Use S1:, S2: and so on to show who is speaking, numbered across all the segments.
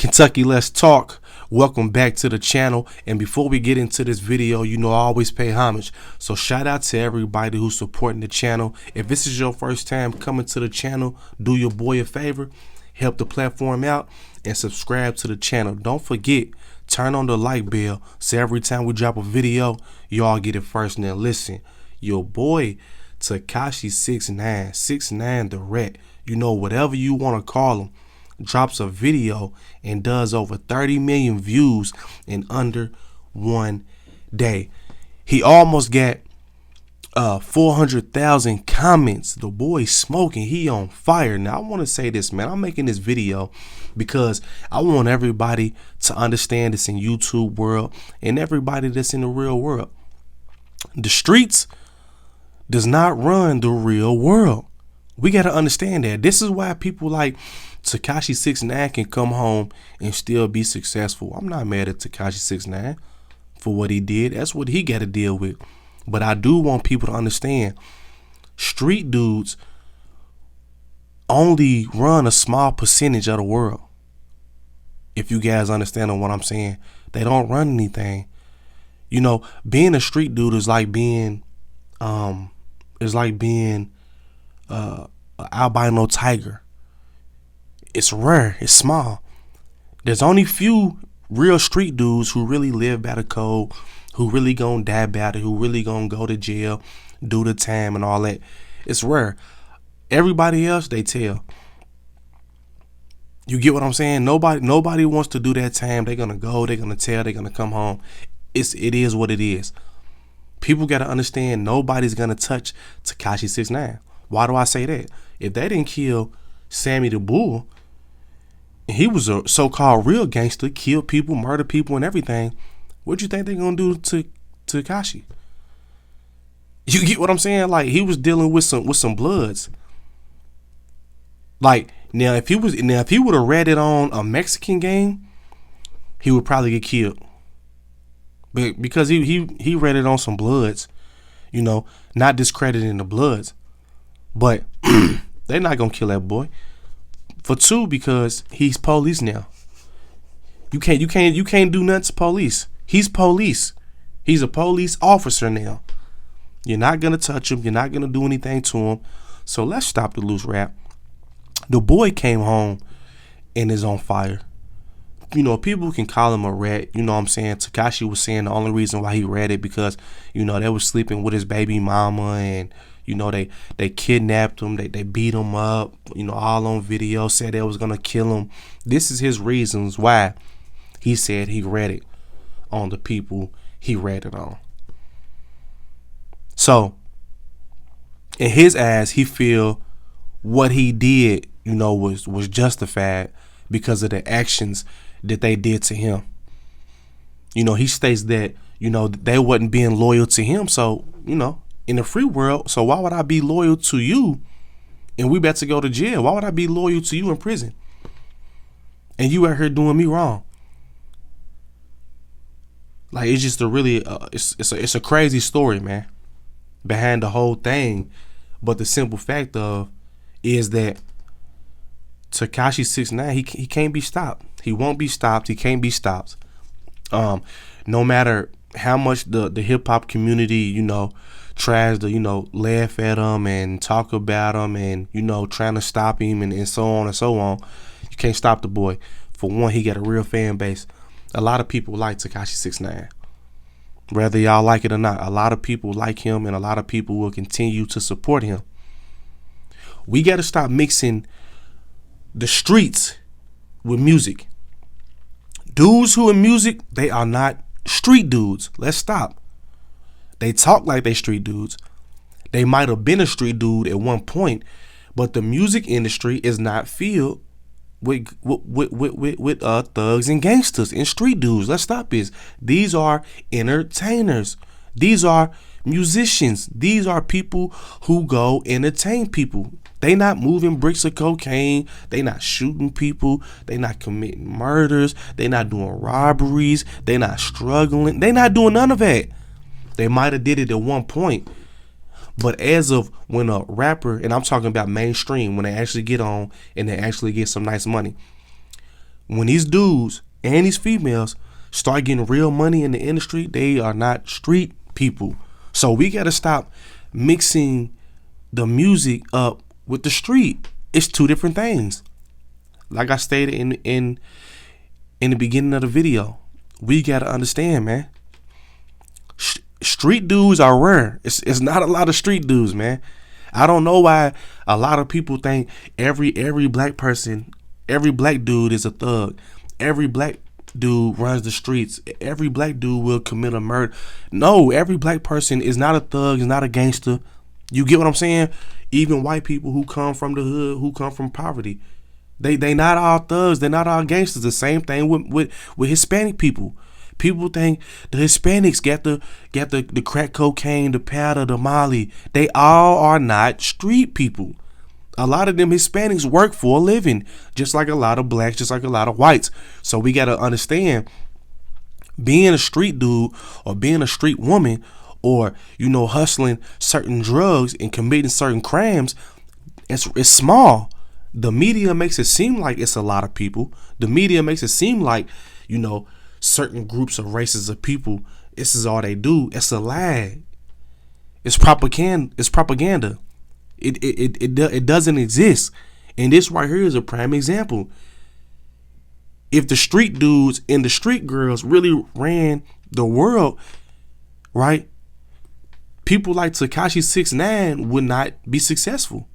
S1: Kentucky, let's talk. Welcome back to the channel. And before we get into this video, you know I always pay homage. So shout out to everybody who's supporting the channel. If this is your first time coming to the channel, do your boy a favor, help the platform out, and subscribe to the channel. Don't forget, turn on the like bell so every time we drop a video, y'all get it first. Now listen, your boy Tekashi 6ix9ine the Rat, you know, whatever you want to call him, drops a video and does over 30 million views in under one day. He almost got 400,000 comments. The boy smoking, he on fire. Now I want to say this, man, I'm making this video because I want everybody to understand this in YouTube world and everybody that's in the real world. The streets does not run the real world. We got to understand that. This is why people like Tekashi 6ix9ine can come home and still be successful. I'm not mad at Tekashi 6ix9ine for what he did. That's what he got to deal with. But I do want people to understand, street dudes only run a small percentage of the world. If you guys understand what I'm saying, they don't run anything. You know, being a street dude is like being an albino tiger. It's rare. It's small. There's only few real street dudes who really live by the code, who really gonna die about it, who really gonna go to jail, do the time and all that. It's rare. Everybody else, they tell. You get what I'm saying? Nobody wants to do that time. They're gonna go, they're gonna tell, they're gonna come home. It is what it is. People gotta understand nobody's gonna touch Tekashi 6ix9ine. Why do I say that? If they didn't kill Sammy the Bull, and he was a so-called real gangster, killed people, murdered people and everything, what you think they're gonna do to Tekashi? You get what I'm saying? Like, he was dealing with some bloods. Like, now if he would have read it on a Mexican game, he would probably get killed. But because he read it on some bloods, you know, not discrediting the bloods. But they're not gonna kill that boy. For two, because he's police now. You can't do nothing to police. He's police. He's a police officer now. You're not gonna touch him. You're not gonna do anything to him. So let's stop the loose rap. The boy came home and is on fire. You know, people can call him a rat. You know what I'm saying? Tekashi was saying the only reason why he ratted because, you know, they was sleeping with his baby mama and, you know, they kidnapped him, they beat him up, you know, all on video, said they was gonna kill him. This is his reasons why he said he ratted on the people he ratted on. So in his eyes, he feel what he did, you know, was justified because of the actions that they did to him. You know, he states that, you know, they wasn't being loyal to him. So, you know, in the free world, so why would I be loyal to you and we about to go to jail? Why would I be loyal to you in prison? And you out here doing me wrong. Like, it's just a really, it's a crazy story, man, behind the whole thing. But the simple fact of is that Tekashi 6ix9ine, he can't be stopped. He won't be stopped. He can't be stopped. No matter how much the hip hop community, you know, tries to, you know, laugh at him and talk about him and, you know, trying to stop him and so on and so on, you can't stop the boy. For one, he got a real fan base. A lot of people like Tekashi 6ix9ine. Whether y'all like it or not, a lot of people like him and a lot of people will continue to support him. We got to stop mixing the streets with music. Dudes who in music, they are not street dudes. Let's stop. They talk like they street dudes. They might have been a street dude at one point, but the music industry is not filled with thugs and gangsters and street dudes. Let's stop this. These are entertainers. These are musicians. These are people who go entertain people. They not moving bricks of cocaine. They not shooting people. They not committing murders. They not doing robberies. They not struggling. They not doing none of that. They might have did it at one point, but as of when a rapper, and I'm talking about mainstream, when they actually get on and they actually get some nice money, when these dudes and these females start getting real money in the industry, they are not street people. So we got to stop mixing the music up with the street. It's two different things. Like I stated in the beginning of the video, we got to understand, man. Street dudes are rare. It's not a lot of street dudes, man. I don't know why a lot of people think every black person, every black dude is a thug. Every black dude runs the streets. Every black dude will commit a murder. No, every black person is not a thug, is not a gangster. You get what I'm saying? Even white people who come from the hood, who come from poverty, they not all thugs. They're not all gangsters. The same thing with Hispanic people. People think the Hispanics get the crack cocaine, the powder, the Molly. They all are not street people. A lot of them Hispanics work for a living, just like a lot of blacks, just like a lot of whites. So we got to understand, being a street dude or being a street woman, or, you know, hustling certain drugs and committing certain crimes, it's small. The media makes it seem like it's a lot of people. The media makes it seem like, you know, certain groups of races of people, this is all they do. It's a lie. It's propaganda. It's propaganda. It doesn't exist. And this right here is a prime example. If the street dudes and the street girls really ran the world, right, people like Tekashi 6ix9ine would not be successful.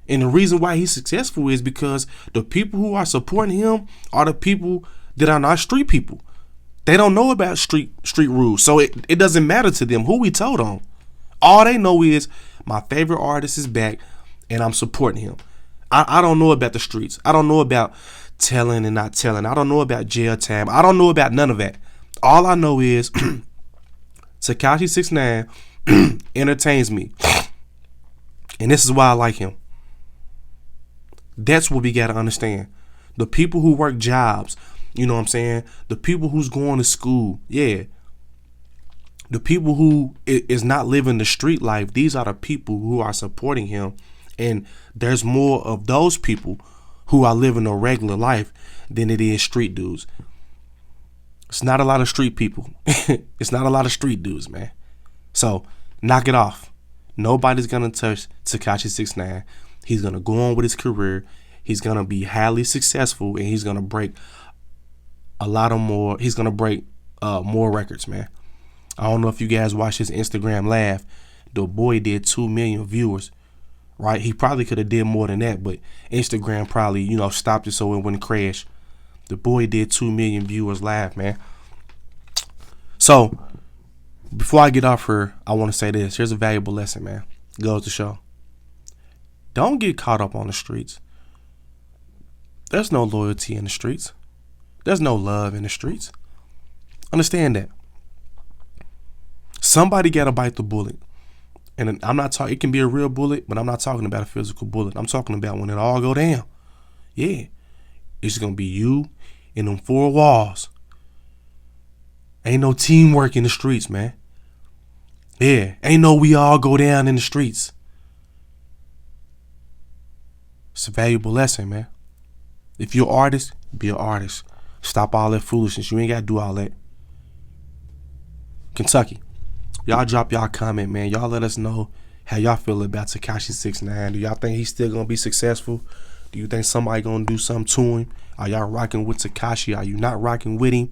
S1: And the reason why he's successful is because the people who are supporting him are the people that are not street people. They don't know about street rules. So it doesn't matter to them who we told on. All they know is my favorite artist is back and I'm supporting him. I don't know about the streets. I don't know about telling and not telling. I don't know about jail time. I don't know about none of that. All I know is Tekashi 6ix9ine entertains me. And this is why I like him. That's what we got to understand. The people who work jobs, you know what I'm saying? The people who's going to school, yeah. The people who is not living the street life, these are the people who are supporting him. And there's more of those people who are living a regular life than it is street dudes. It's not a lot of street people. It's not a lot of street dudes, man. So knock it off. Nobody's going to touch Tekashi 6ix9ine. He's going to go on with his career. He's going to be highly successful, and he's going to break a lot of more. He's going to break more records, man. I don't know if you guys watch his Instagram live. The boy did 2 million viewers, right? He probably could have did more than that, but Instagram probably, you know, stopped it so it wouldn't crash. The boy did 2 million viewers live, man. So before I get off here, I want to say this. Here's a valuable lesson, man. It goes to show. Don't get caught up on the streets. There's no loyalty in the streets. There's no love in the streets. Understand that. Somebody got to bite the bullet. And I'm not talking, it can be a real bullet, but I'm not talking about a physical bullet. I'm talking about when it all go down. Yeah. It's going to be you in them 4 walls. Ain't no teamwork in the streets, man. Yeah. Ain't no we all go down in the streets. It's a valuable lesson, man. If you're an artist, be an artist. Stop all that foolishness. You ain't got to do all that. Kentucky. Y'all drop y'all comment, man. Y'all let us know how y'all feel about Tekashi 6ix9ine. Do y'all think he's still going to be successful? Do you think somebody going to do something to him? Are y'all rocking with Tekashi? Are you not rocking with him?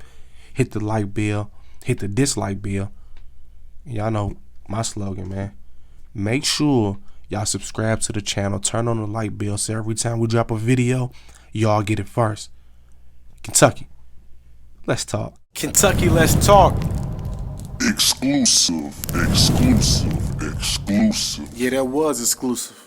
S1: Hit the like bell. Hit the dislike bell. Y'all know my slogan, man. Make sure y'all subscribe to the channel. Turn on the like bell so every time we drop a video, y'all get it first. Kentucky, let's talk. Kentucky, let's talk.
S2: Exclusive.
S1: Yeah, that was exclusive.